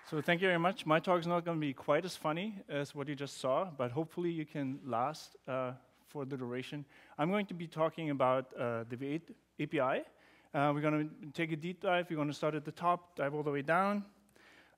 So thank you very much. My talk is not going to be quite as funny as what you just saw, but hopefully you can last for the duration. I'm going to be talking about the V8 API. We're going to take a deep dive. We're going to start at the top, dive all the way down.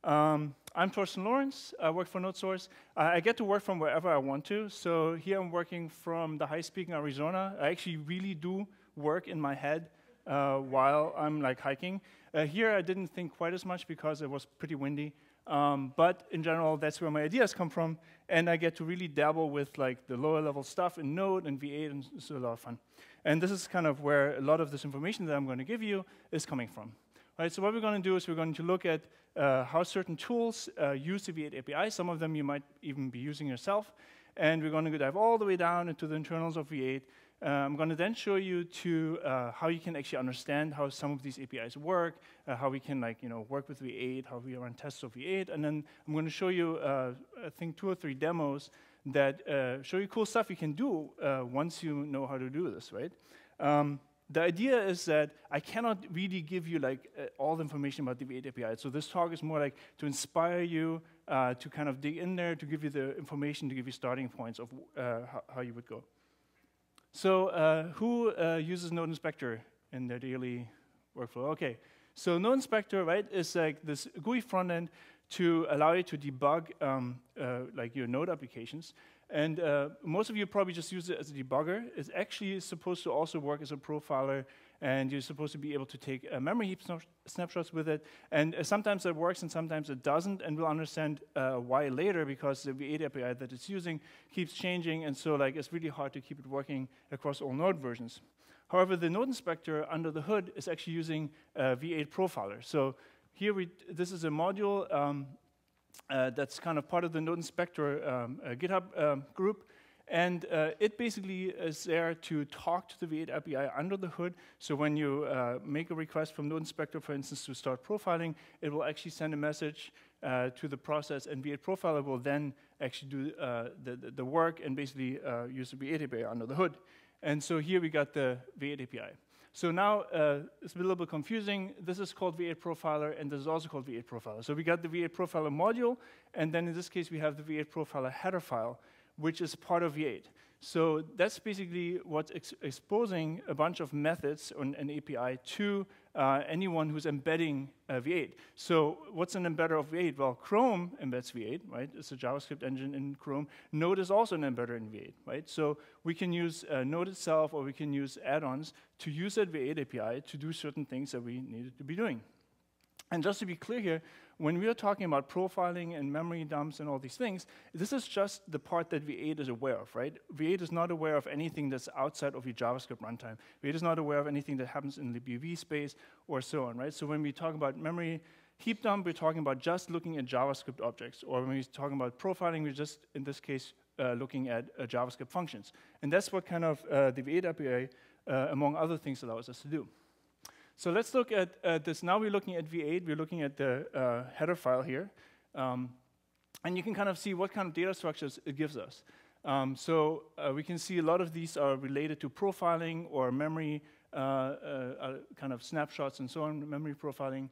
I'm Thorsten Lorenz. I work for NodeSource. I get to work from wherever I want to. So here I'm working from the High Peak in Arizona. I actually really do work in my head while I'm like hiking. Here I didn't think quite as much because it was pretty windy. But in general, that's where my ideas come from. And I get to really dabble with like the lower level stuff in Node and V8, and it's a lot of fun. And this is kind of where a lot of this information that I'm going to give you is coming from. Right, so what we're going to do is we're going to look at how certain tools use the V8 API. Some of them you might even be using yourself. And we're going to dive all the way down into the internals of V8. I'm going to then show you how you can actually understand how some of these APIs work, how we can work with V8, how we run tests of V8, and then I'm going to show you I think 2 or 3 demos that show you cool stuff you can do once you know how to do this, right? The idea is that I cannot really give you all the information about the V8 API. So this talk is more like to inspire you to kind of dig in there, to give you the information, to give you starting points of how you would go. So who uses Node Inspector in their daily workflow? OK, so Node Inspector, right, is like this GUI front end to allow you to debug like your Node applications. And most of you probably just use it as a debugger. It's actually supposed to also work as a profiler, and you're supposed to be able to take memory heap snapshots with it. And sometimes it works, and sometimes it doesn't. And we'll understand why later, because the V8 API that it's using keeps changing, and so it's really hard to keep it working across all Node versions. However, the Node Inspector under the hood is actually using V8 Profiler. So here this is a module that's kind of part of the Node Inspector GitHub group. And it basically is there to talk to the V8 API under the hood. So when you make a request from Node Inspector, for instance, to start profiling, it will actually send a message to the process, and V8 Profiler will then actually do the work and basically use the V8 API under the hood. And so here we got the V8 API. So now it's a little bit confusing. This is called V8 Profiler, and this is also called V8 Profiler. So we got the V8 Profiler module, and then in this case we have the V8 Profiler header file, which is part of V8. So that's basically what's exposing a bunch of methods on an API to anyone who's embedding V8. So what's an embedder of V8? Well, Chrome embeds V8, right? It's a JavaScript engine in Chrome. Node is also an embedder in V8, right? So we can use Node itself, or we can use add-ons to use that V8 API to do certain things that we needed to be doing. And just to be clear here, when we are talking about profiling and memory dumps and all these things, this is just the part that V8 is aware of, right? V8 is not aware of anything that's outside of your JavaScript runtime. V8 is not aware of anything that happens in the libUV space or so on, right? So when we talk about memory heap dump, we're talking about just looking at JavaScript objects. Or when we're talking about profiling, we're just, in this case, looking at JavaScript functions. And that's what kind of the V8 API, among other things, allows us to do. So let's look at this. Now we're looking at V8. We're looking at the header file here. And you can kind of see what kind of data structures it gives us. So we can see a lot of these are related to profiling or memory kind of snapshots and so on, memory profiling.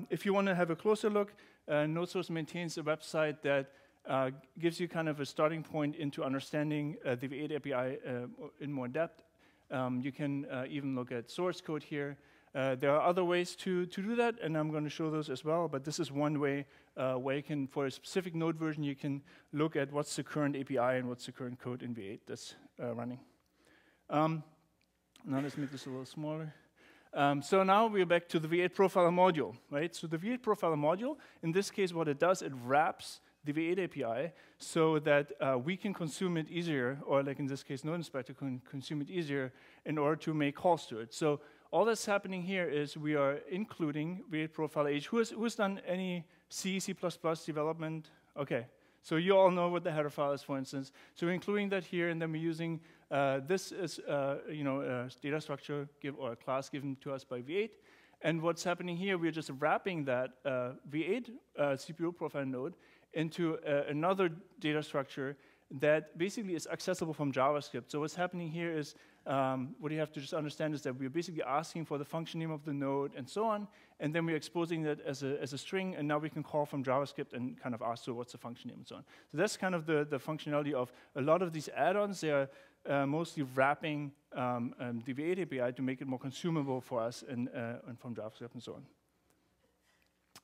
If you want to have a closer look, NodeSource maintains a website that gives you kind of a starting point into understanding the V8 API in more depth. You can even look at source code here. There are other ways to do that, and I'm going to show those as well. But this is one way where you can, for a specific Node version, you can look at what's the current API and what's the current code in V8 that's running. Now let's make this a little smaller. So now we're back to the V8 Profiler module, right? So the V8 Profiler module, in this case, what it does, it wraps the V8 API so that we can consume it easier, or like in this case, Node Inspector can consume it easier in order to make calls to it. So all that's happening here is we are including V8 Profiler H. Who's done any C, C++ development? OK. So you all know what the header file is, for instance. So we're including that here, and then we're using this as a data structure or a class given to us by V8. And what's happening here, we're just wrapping that V8 CPU profile node into another data structure that basically is accessible from JavaScript. So what's happening here is, what you have to just understand is that we're basically asking for the function name of the node and so on, and then we're exposing that as a string, and now we can call from JavaScript and kind of ask, so what's the function name and so on. So that's kind of the functionality of a lot of these add-ons. They are mostly wrapping the V8 API to make it more consumable for us and from JavaScript and so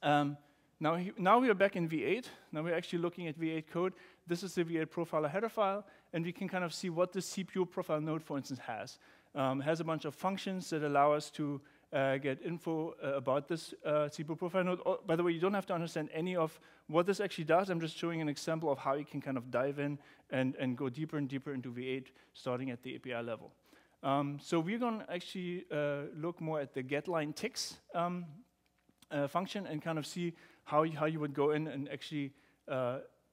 on. Now we are back in V8. Now we're actually looking at V8 code. This is the V8 profiler header file, and we can kind of see what the CPU profile node, for instance, has. It has a bunch of functions that allow us to get info about this CPU profile node. Oh, by the way, you don't have to understand any of what this actually does. I'm just showing an example of how you can kind of dive in and go deeper and deeper into V8, starting at the API level. So we're going to actually look more at the getLine ticks function and kind of see how you would go in and actually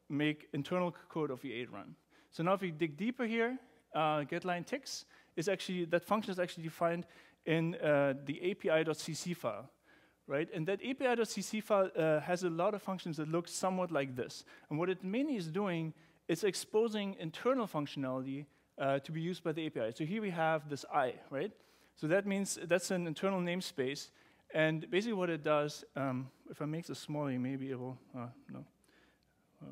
make internal code of V8 run. So now if we dig deeper here, getLine ticks is actually, that function is actually defined in the API.cc file, right? And that API.cc file has a lot of functions that look somewhat like this. And what it mainly is doing is exposing internal functionality to be used by the API. So here we have this I, right? So that means that's an internal namespace. And basically what it does, if I make this smaller, maybe it will, no.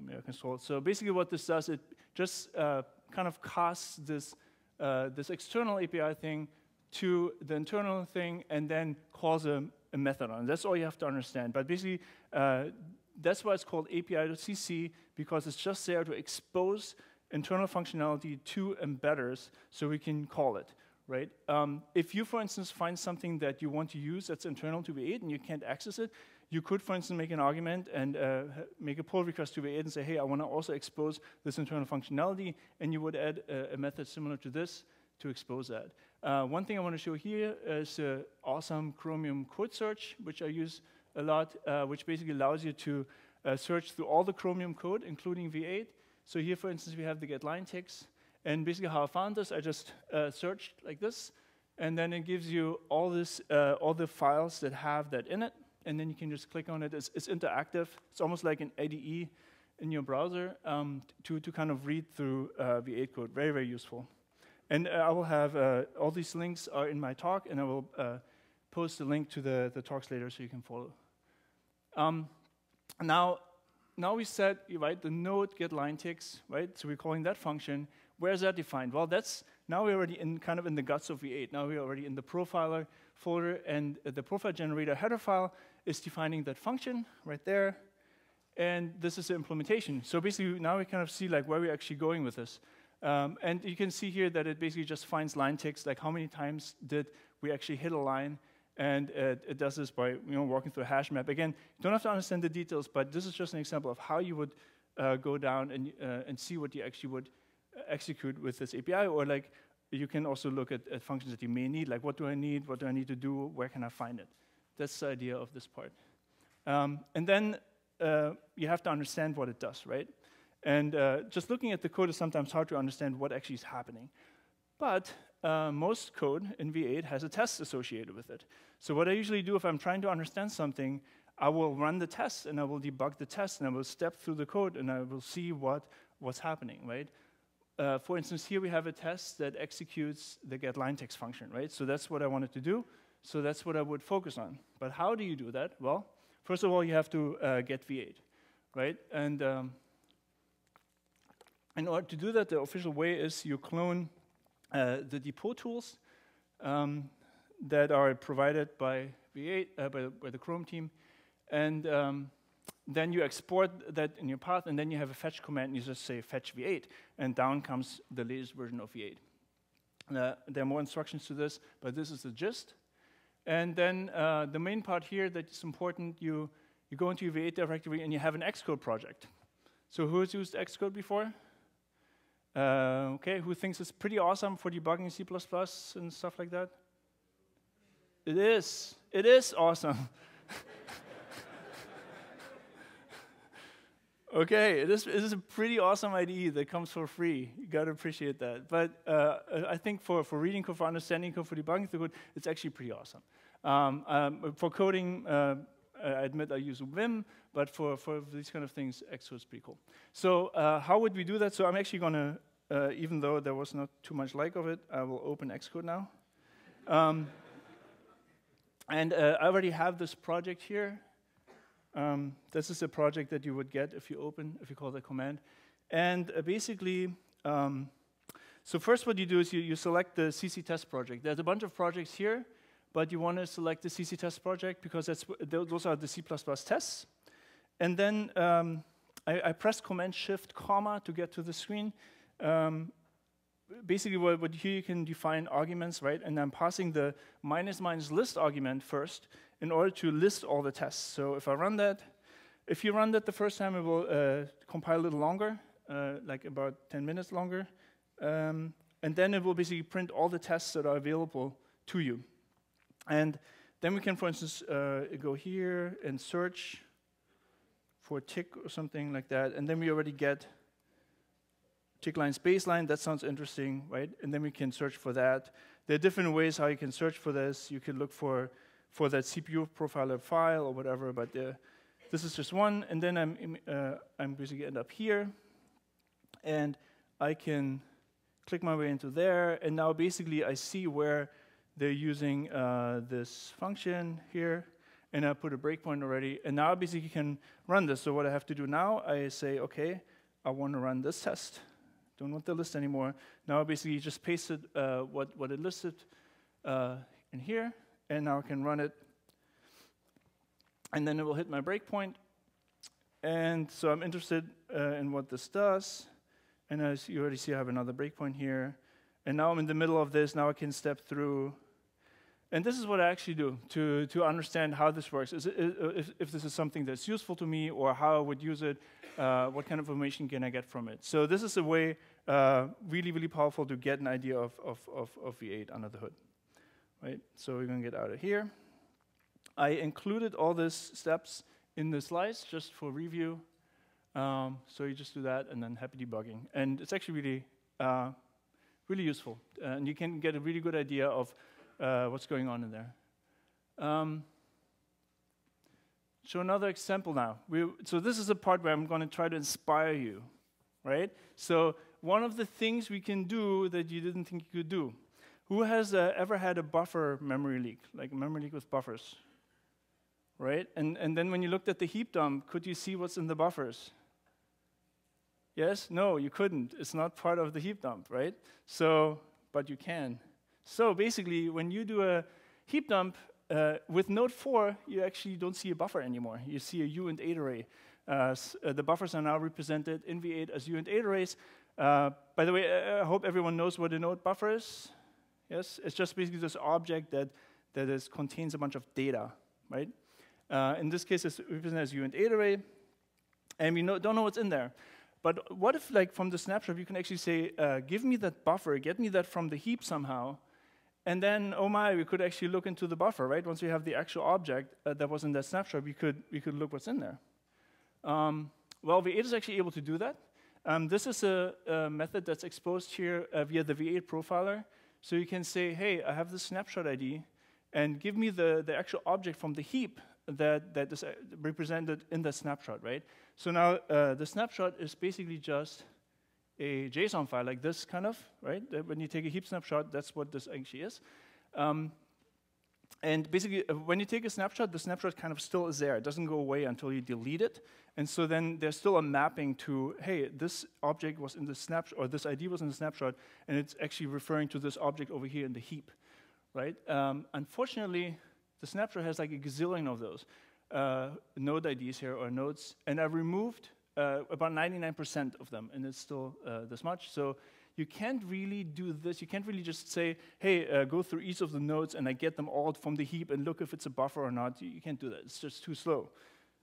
Maybe I can solve it. So basically what this does, it just kind of casts this, this external API thing to the internal thing and then calls a method on it. That's all you have to understand. But basically, that's why it's called API.cc, because it's just there to expose internal functionality to embedders so we can call it, right? If you, for instance, find something that you want to use that's internal to V8 and you can't access it, you could, for instance, make an argument and make a pull request to V8 and say, hey, I want to also expose this internal functionality, and you would add a method similar to this to expose that. One thing I want to show here is awesome Chromium code search, which I use a lot, which basically allows you to search through all the Chromium code, including V8. So here, for instance, we have the getLine ticks. And basically how I found this, I just searched like this, and then it gives you all this, all the files that have that in it, and then you can just click on it. It's interactive. It's almost like an IDE in your browser to kind of read through V8 code. Very, very useful. And I will have, all these links are in my talk, and I will post a link to the talks later so you can follow. Now we said, right, the node getLine ticks, right? So we're calling that function. Where is that defined? Well, that's, now we're already in kind of in the guts of V8. Now we're already in the profiler folder, and the profile generator header file is defining that function right there. And this is the implementation. So basically, now we kind of see like where we're actually going with this. And you can see here that it basically just finds line ticks, like how many times did we actually hit a line, and it does this by walking through a hash map. Again, you don't have to understand the details, but this is just an example of how you would go down and see what you actually would execute with this API, or like you can also look at functions that you may need, like what do I need to do, where can I find it? That's the idea of this part. And then you have to understand what it does, right? And just looking at the code is sometimes hard to understand what actually is happening. But most code in V8 has a test associated with it. So what I usually do if I'm trying to understand something, I will run the test, and I will debug the test, and I will step through the code, and I will see what's happening, right? For instance, here we have a test that executes the getLine ticks function, right? So that's what I wanted to do. So that's what I would focus on. But how do you do that? Well, first of all, you have to get V8, right? And in order to do that, the official way is you clone the depot tools that are provided by V8, by the Chrome team, and then you export that in your path, and then you have a fetch command, and you just say fetch V8, and down comes the latest version of V8. There are more instructions to this, but this is the gist. And then the main part here that is important, you go into your V8 directory, and you have an Xcode project. So who has used Xcode before? Okay, who thinks it's pretty awesome for debugging C++ and stuff like that? It is awesome. Okay, it is a pretty awesome IDE that comes for free. You gotta appreciate that. But I think for reading code, for understanding code, for debugging the code, it's actually pretty awesome. For coding, I admit I use Vim, but for these kind of things, Xcode is pretty cool. So how would we do that? So I'm actually going to, even though there was not too much like of it, I will open Xcode now. And I already have this project here. This is a project that you would get if you call the command. And basically, so first what you do is you select the CC test project. There's a bunch of projects here, but you want to select the CC test project because those are the C++ tests. And then I press Command-Shift, comma to get to the screen. Basically, what here you can define arguments, right? And I'm passing the --list argument first in order to list all the tests. So if I run that, if you run that the first time, it will compile a little longer, like about 10 minutes longer. And then it will basically print all the tests that are available to you. And then we can, for instance, go here and search for tick or something like that. And then we already get tick line, space line. That sounds interesting, right? And then we can search for that. There are different ways how you can search for this. You can look for that CPU profiler file or whatever, but this is just one. And then I'm basically end up here. And I can click my way into there. And now basically I see where they're using this function here. And I put a breakpoint already. And now I basically can run this. So what I have to do now, I say, OK, I want to run this test. Don't want the list anymore. Now I basically just pasted what it listed in here. And now I can run it. And then it will hit my breakpoint. And so I'm interested in what this does. And as you already see, I have another breakpoint here. And now I'm in the middle of this. Now I can step through. And this is what I actually do to understand how this works. If this is something that's useful to me or how I would use it, what kind of information can I get from it? So this is a way really, really powerful to get an idea of V8 under the hood. Right? So we're going to get out of here. I included all these steps in the slides just for review. So you just do that and then happy debugging. And it's actually really, really useful. And you can get a really good idea of what's going on in there. So another example now. So this is the part where I'm going to try to inspire you, right? So one of the things we can do that you didn't think you could do. Who has ever had a buffer memory leak, like a memory leak with buffers? Right? And then when you looked at the heap dump, could you see what's in the buffers? Yes? No, you couldn't. It's not part of the heap dump, right? So, but you can. So basically, when you do a heap dump with Node 4, you actually don't see a buffer anymore. You see a U and 8 array. The buffers are now represented in V8 as U and 8 arrays. By the way, I hope everyone knows what a node buffer is. Yes, it's just basically this object that contains a bunch of data, right? In this case, it's represented as U and 8 array, and we don't know what's in there. But what if, like, from the snapshot, you can actually say, give me that buffer, get me that from the heap somehow, and then, oh my, we could actually look into the buffer, right? Once we have the actual object that was in that snapshot, we could look what's in there. Well, V8 is actually able to do that. This is a method that's exposed here via the V8 profiler. So you can say, hey, I have this snapshot ID, and give me the actual object from the heap that is represented in the snapshot, right? So now the snapshot is basically just a JSON file like this, kind of, right? When you take a heap snapshot, that's what this actually is. And basically, when you take a snapshot, the snapshot kind of still is there. It doesn't go away until you delete it. And so then there's still a mapping to, hey, this object was in the snapshot, or this ID was in the snapshot, and it's actually referring to this object over here in the heap, right? Unfortunately, the snapshot has like a gazillion of those node IDs here, or nodes, and I've removed about 99% of them, and it's still this much. So you can't really do this. You can't really just say, hey, go through each of the nodes and I get them all from the heap and look if it's a buffer or not. You can't do that. It's just too slow.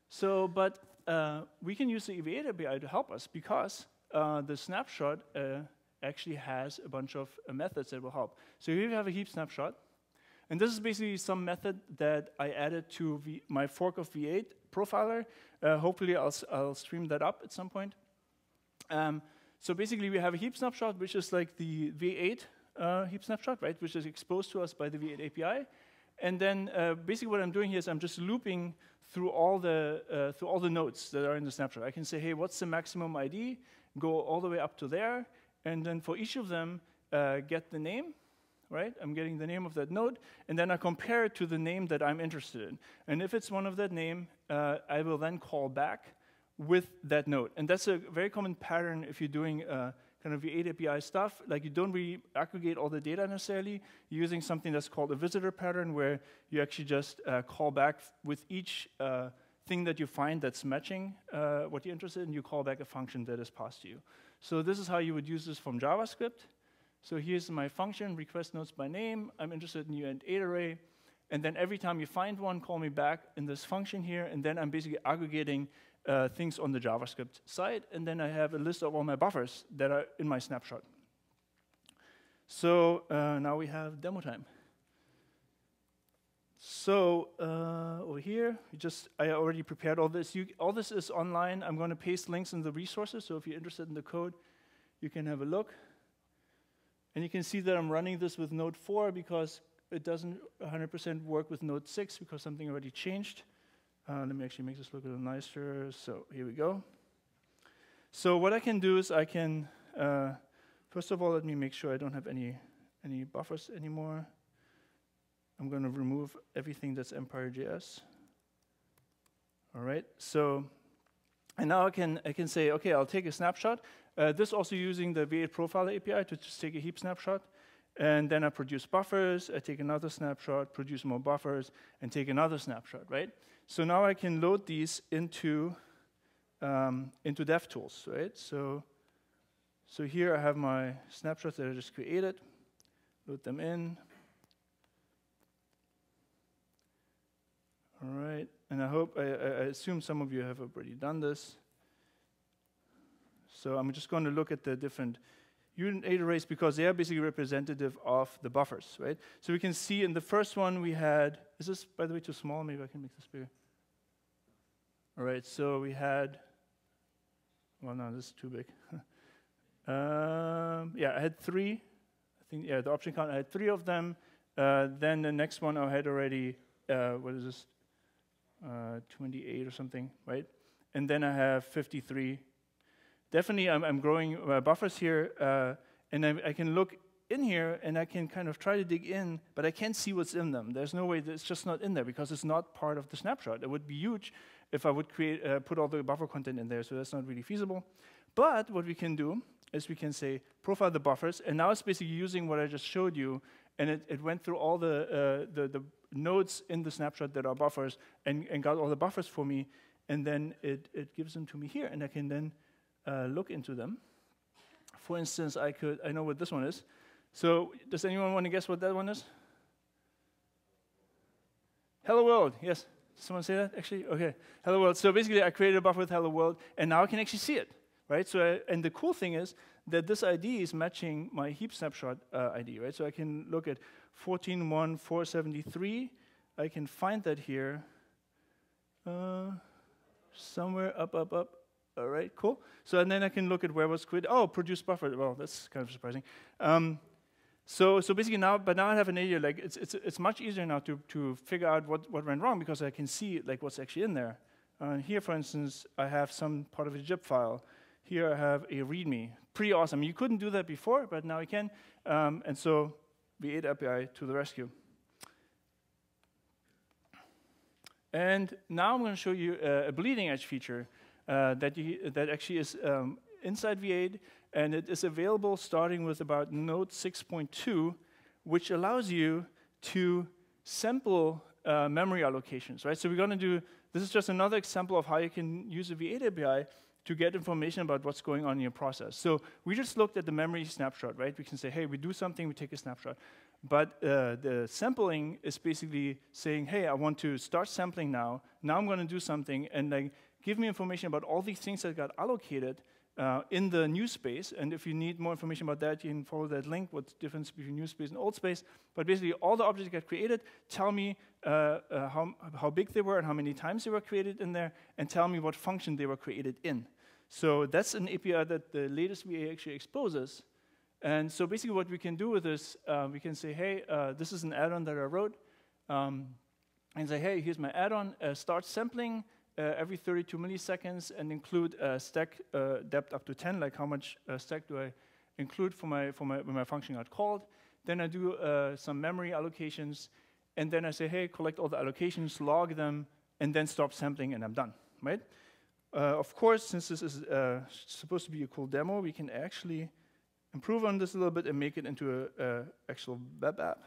So, but we can use the V8 API to help us because the snapshot actually has a bunch of methods that will help. So here we have a heap snapshot. And this is basically some method that I added to my fork of V8 profiler. Hopefully, I'll stream that up at some point. So basically, we have a heap snapshot, which is like the V8 heap snapshot, right, which is exposed to us by the V8 API. And then basically what I'm doing here is I'm just looping through all the nodes that are in the snapshot. I can say, hey, what's the maximum ID? Go all the way up to there, and then for each of them, get the name, right? I'm getting the name of that node, and then I compare it to the name that I'm interested in. And if it's one of that name, I will then call back with that node. And that's a very common pattern if you're doing kind of V8 API stuff. Like, you don't really aggregate all the data necessarily. You're using something that's called a visitor pattern, where you actually just call back with each thing that you find that's matching what you're interested in. You call back a function that is passed to you. So this is how you would use this from JavaScript. So here's my function, request nodes by name. I'm interested in your int8 array. And then every time you find one, call me back in this function here. And then I'm basically aggregating things on the JavaScript side. And then I have a list of all my buffers that are in my snapshot. So now we have demo time. So over here, I already prepared all this. All this is online. I'm going to paste links in the resources. So if you're interested in the code, you can have a look. And you can see that I'm running this with Node 4 because it doesn't 100% work with Node 6 because something already changed. Let me actually make this look a little nicer. So here we go. So what I can do is I can, first of all, let me make sure I don't have any buffers anymore. I'm going to remove everything that's EmpireJS. All right. So, and now I can say, okay, I'll take a snapshot. This also using the V8 Profile API to just take a heap snapshot. And then I produce buffers. I take another snapshot, produce more buffers, and take another snapshot, right? So now I can load these into DevTools, right? So here I have my snapshots that I just created. Load them in. All right. And I assume some of you have already done this. So I'm just going to look at the different unit arrays because they are basically representative of the buffers, right? So we can see in the first one we had, is this, by the way, too small? Maybe I can make this bigger. All right, so we had, well, no, this is too big. Yeah, I had 3. I think, yeah, the option count, I had 3 of them. Then the next one I had already, what is this, 28 or something, right? And then I have 53. Definitely, I'm growing buffers here, and I can look in here, and I can kind of try to dig in, but I can't see what's in them. There's no way that it's just not in there, because it's not part of the snapshot. It would be huge if I would put all the buffer content in there, so that's not really feasible. But what we can do is we can say, profile the buffers, and now it's basically using what I just showed you, and it went through all the nodes in the snapshot that are buffers, and got all the buffers for me, and then it gives them to me here, and I can then look into them. For instance, I know what this one is. So does anyone want to guess what that one is? Hello world, yes. Someone say that, actually? Okay, hello world. So basically, I created a buffer with hello world, and now I can actually see it, right? So, and the cool thing is that this ID is matching my heap snapshot ID, right? So I can look at 14.1.473. I can find that here somewhere up. All right, cool. So and then I can look at where was created. Oh, produce buffer. Well, that's kind of surprising. So basically now I have an idea. Like it's much easier now to figure out what went wrong because I can see like what's actually in there. Here, for instance, I have some part of a zip file. Here I have a README. Pretty awesome. You couldn't do that before, but now you can. And so V8 API to the rescue. And now I'm going to show you a bleeding edge feature that actually is inside V8, and it is available starting with about Node 6.2, which allows you to sample memory allocations, right? So we're going to do, this is just another example of how you can use a V8 API to get information about what's going on in your process. So we just looked at the memory snapshot, right? We can say, hey, we do something, we take a snapshot. But the sampling is basically saying, hey, I want to start sampling now. Now I'm going to do something, and like, give me information about all these things that got allocated in the new space. And if you need more information about that, you can follow that link, what's the difference between new space and old space. But basically, all the objects that got created, tell me how big they were and how many times they were created in there, and tell me what function they were created in. So that's an API that the latest VA actually exposes. And so basically what we can do with this, we can say, hey, this is an add-on that I wrote. and say, hey, here's my add-on, start sampling every 32 milliseconds and include stack depth up to 10, like how much stack do I include when my function got called. Then I do some memory allocations, and then I say, hey, collect all the allocations, log them, and then stop sampling, and I'm done, right? Of course, since this is supposed to be a cool demo, we can actually improve on this a little bit and make it into an actual web app.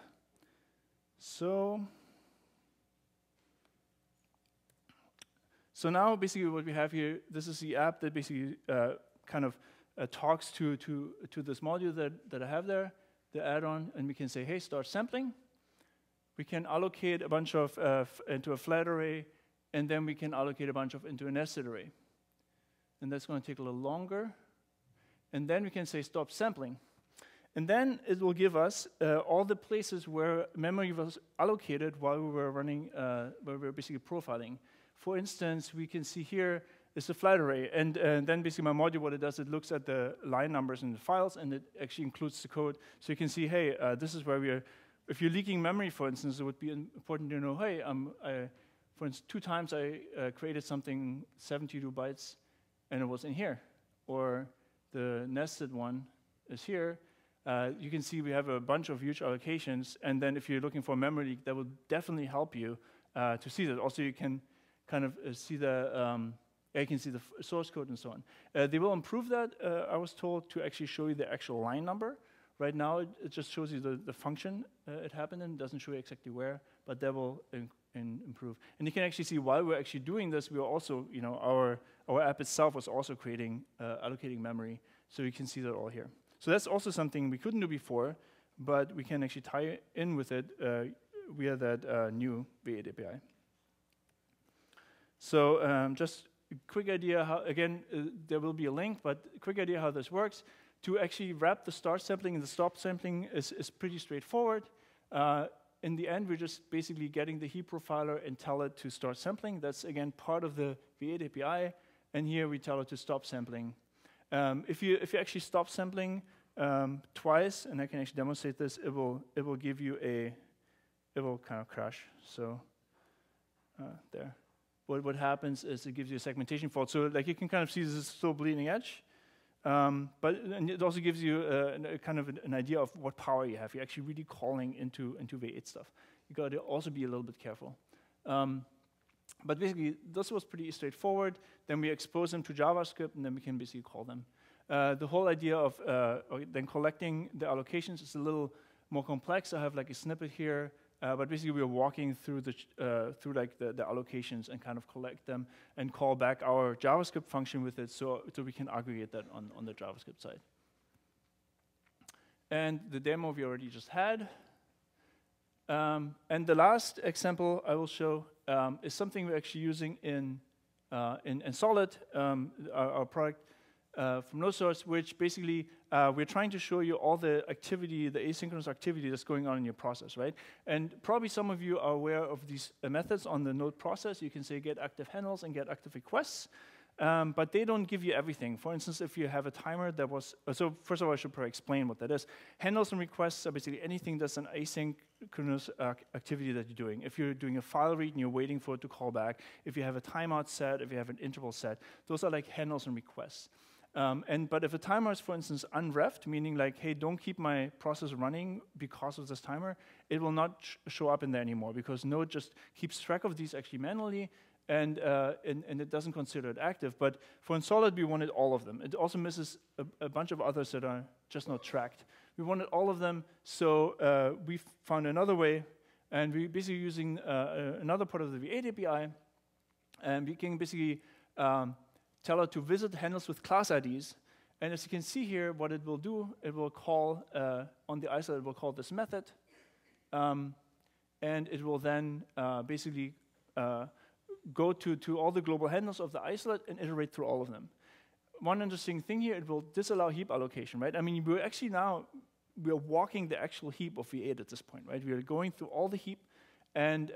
So now, basically, what we have here, this is the app that basically kind of talks to this module that I have there, the add-on, and we can say, hey, start sampling. We can allocate a bunch of into a flat array, and then we can allocate a bunch of into a nested array. And that's going to take a little longer. And then we can say stop sampling. And then it will give us all the places where memory was allocated while we were running, where we were basically profiling. For instance, we can see here is a flat array, and then basically my module, what it does, it looks at the line numbers in the files, and it actually includes the code. So you can see, hey, this is where we are. If you're leaking memory, for instance, it would be important to know, hey, for instance, 2 times I created something 72 bytes, and it was in here. Or the nested one is here. You can see we have a bunch of huge allocations, and then if you're looking for memory leak, that will definitely help you to see that. Also, you can kind of see the source code and so on. They will improve that, I was told, to actually show you the actual line number. Right now, it just shows you the function it happened in. It doesn't show you exactly where, but that will improve. And you can actually see while we're actually doing this, we are also, our app itself was also creating, allocating memory. So you can see that all here. So that's also something we couldn't do before, but we can actually tie in with it via that new V8 API. So just a quick idea how, again, there will be a link, but a quick idea how this works. To actually wrap the start sampling and the stop sampling is pretty straightforward. In the end, we're just basically getting the heap profiler and tell it to start sampling. That's, again, part of the V8 API. And here we tell it to stop sampling. If you actually stop sampling twice, and I can actually demonstrate this, it will give you it will kind of crash. So there. What happens is it gives you a segmentation fault. So like you can kind of see this is still bleeding edge. But it also gives you kind of an idea of what power you have. You're actually really calling into V8 stuff. You got to also be a little bit careful. But basically, this was pretty straightforward. Then we expose them to JavaScript, and then we can basically call them. The whole idea of then collecting the allocations is a little more complex. I have like a snippet here. But basically, we are walking through the allocations and kind of collect them and call back our JavaScript function with it, so we can aggregate that on the JavaScript side. And the demo we already just had. And the last example I will show is something we're actually using in Solid, our product from NodeSource, which basically we're trying to show you all the activity, the asynchronous activity that's going on in your process, right? And probably some of you are aware of these methods on the node process. You can say get active handles and get active requests, but they don't give you everything. For instance, if you have a timer that was, so first of all, I should probably explain what that is. Handles and requests are basically anything that's an asynchronous activity that you're doing. If you're doing a file read and you're waiting for it to call back, if you have a timeout set, if you have an interval set, those are like handles and requests. But if a timer is, for instance, unrefed, meaning like, hey, don't keep my process running because of this timer, it will not show up in there anymore because Node just keeps track of these actually manually, and it doesn't consider it active. But for Solid, we wanted all of them. It also misses a bunch of others that are just not tracked. We wanted all of them, so we found another way, and we're basically using another part of the V8 API, and we can basically tell it to visit handles with class IDs. And as you can see here, what it will do, it will call, on the isolate, it will call this method. And it will then basically go to all the global handles of the isolate and iterate through all of them. One interesting thing here, it will disallow heap allocation, right? I mean, we're actually now, we're walking the actual heap of V8 at this point, right? We are going through all the heap. And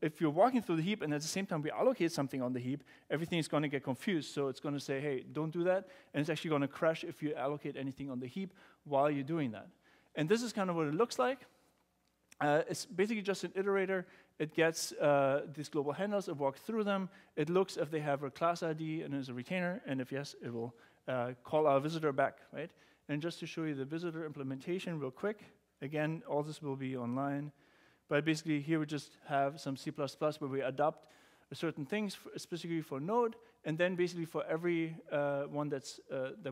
if you're walking through the heap and at the same time we allocate something on the heap, everything is going to get confused. So it's going to say, hey, don't do that. And it's actually going to crash if you allocate anything on the heap while you're doing that. And this is kind of what it looks like. It's basically just an iterator. It gets these global handlers, it walks through them, it looks if they have a class ID and is a retainer, and if yes, it will call our visitor back, right? And just to show you the visitor implementation real quick, again, all this will be online, but basically here we just have some C++ where we adopt certain things specifically for Node, and then basically for every one that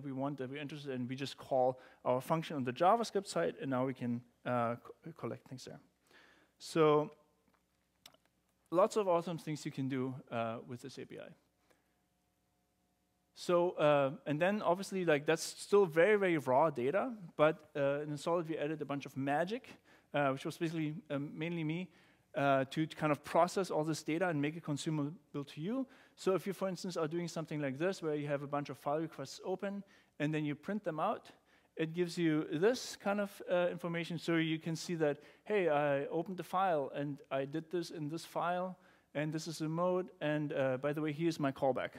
we're interested in, we just call our function on the JavaScript side, and now we can collect things there. So lots of awesome things you can do with this API. So, and then obviously, like, that's still very, very raw data, but in Solid we added a bunch of magic, which was basically mainly me, to kind of process all this data and make it consumable to you. So if you, for instance, are doing something like this, where you have a bunch of file requests open, and then you print them out, it gives you this kind of information, so you can see that, hey, I opened the file, and I did this in this file, and this is the mode, and by the way, here's my callback.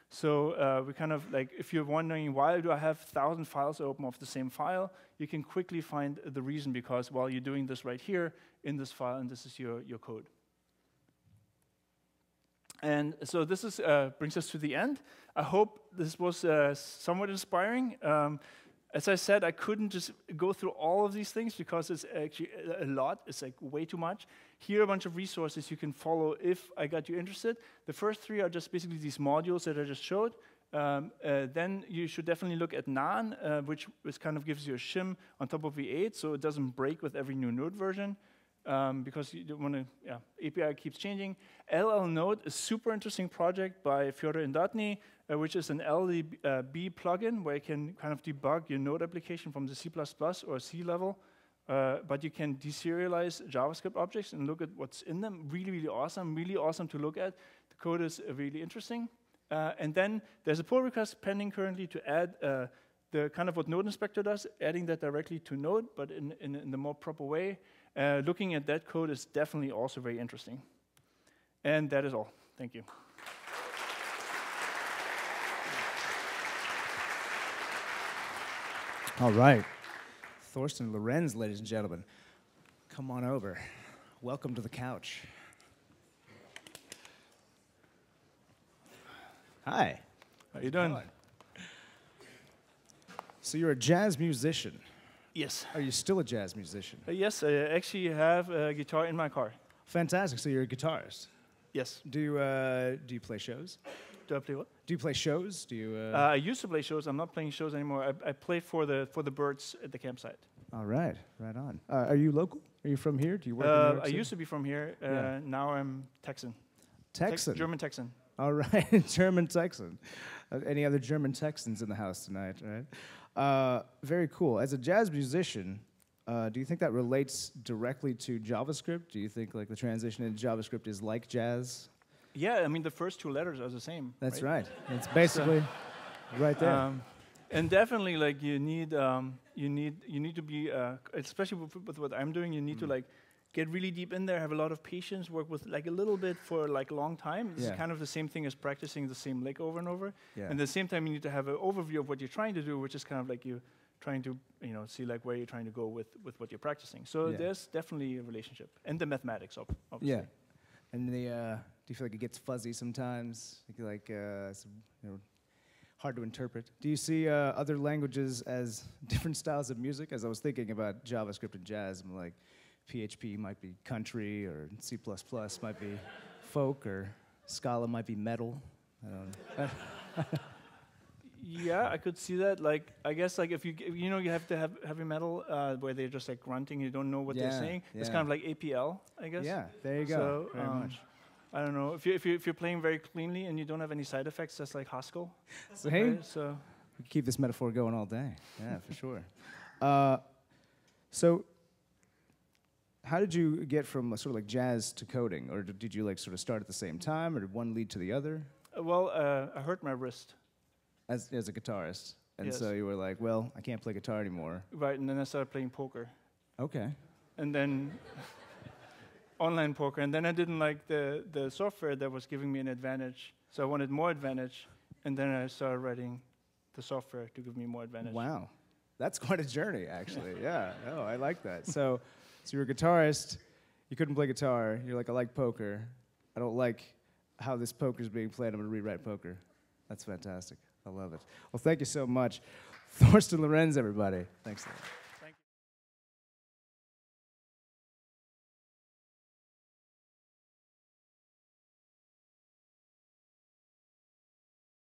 So we kind of, like, if you're wondering, why do I have 1,000 files open of the same file, you can quickly find the reason, because, well, you're doing this right here in this file, and this is your code. And so this is, brings us to the end. I hope this was somewhat inspiring. As I said, I couldn't just go through all of these things because it's actually a lot. It's like way too much. Here are a bunch of resources you can follow if I got you interested. The first three are just basically these modules that I just showed. Then you should definitely look at NaN, which kind of gives you a shim on top of V8, so it doesn't break with every new Node version. Because you don't want to, API keeps changing. LLNode is a super interesting project by Fyodor Indatny, which is an LLB plugin where you can kind of debug your Node application from the C++ or C level, but you can deserialize JavaScript objects and look at what's in them. Really, really awesome to look at. The code is really interesting. And then there's a pull request pending currently to add the kind of what Node Inspector does, adding that directly to Node, but in the more proper way. Looking at that code is definitely also very interesting. And that is all. Thank you. All right. Thorsten Lorenz, ladies and gentlemen. Come on over. Welcome to the couch. Hi. How you doing? So you're a jazz musician. Yes. Are you still a jazz musician? Yes, I actually have a guitar in my car. Fantastic. So you're a guitarist. Yes. Do you play shows? Do I play what? Do you play shows? Do you? I used to play shows. I'm not playing shows anymore. I play for the birds at the campsite. All right, right on. Are you local? Are you from here? Do you work in New York City? I used to be from here. Now I'm Texan. Texan. German Texan. All right, German Texan. Any other German Texans in the house tonight? Right. Very cool. As a jazz musician, do you think that relates directly to JavaScript? Do you think like the transition into JavaScript is like jazz? Yeah, I mean the first two letters are the same. That's right. It's basically right there. And definitely, like you need to be, especially with what I'm doing, you need to like get really deep in there, have a lot of patience, work with like a little bit for like a long time. This is kind of the same thing as practicing the same lick over and over. Yeah. And at the same time, you need to have an overview of what you're trying to do, which is kind of like you trying to see like where you're trying to go with what you're practicing. So there's definitely a relationship, and the mathematics, obviously. Yeah. And do you feel like it gets fuzzy sometimes? Like hard to interpret. Do you see other languages as different styles of music? As I was thinking about JavaScript and jazz, I'm like, PHP might be country, or C++ might be folk, or Scala might be metal. I don't know. Yeah, I could see that. Like, I guess like if you have to have heavy metal where they're just like grunting, you don't know what they're saying. Yeah. It's kind of like APL, I guess. Yeah, there you go. So, very much. I don't know if you're playing very cleanly and you don't have any side effects. That's like Haskell. So hey, right? So we can keep this metaphor going all day. Yeah, for sure. So, how did you get from sort of like jazz to coding, or did you like sort of start at the same time, or did one lead to the other? Well, I hurt my wrist. As a guitarist, and so you were like, well, I can't play guitar anymore. Right, and then I started playing poker. Okay. And then online poker, and then I didn't like the software that was giving me an advantage, so I wanted more advantage, and then I started writing the software to give me more advantage. Wow, that's quite a journey, actually. Yeah. Oh, I like that. So, So you're a guitarist, you couldn't play guitar, you're like, I like poker. I don't like how this poker's being played, I'm gonna rewrite poker. That's fantastic, I love it. Well, thank you so much. Thorsten Lorenz, everybody. Thanks a lot.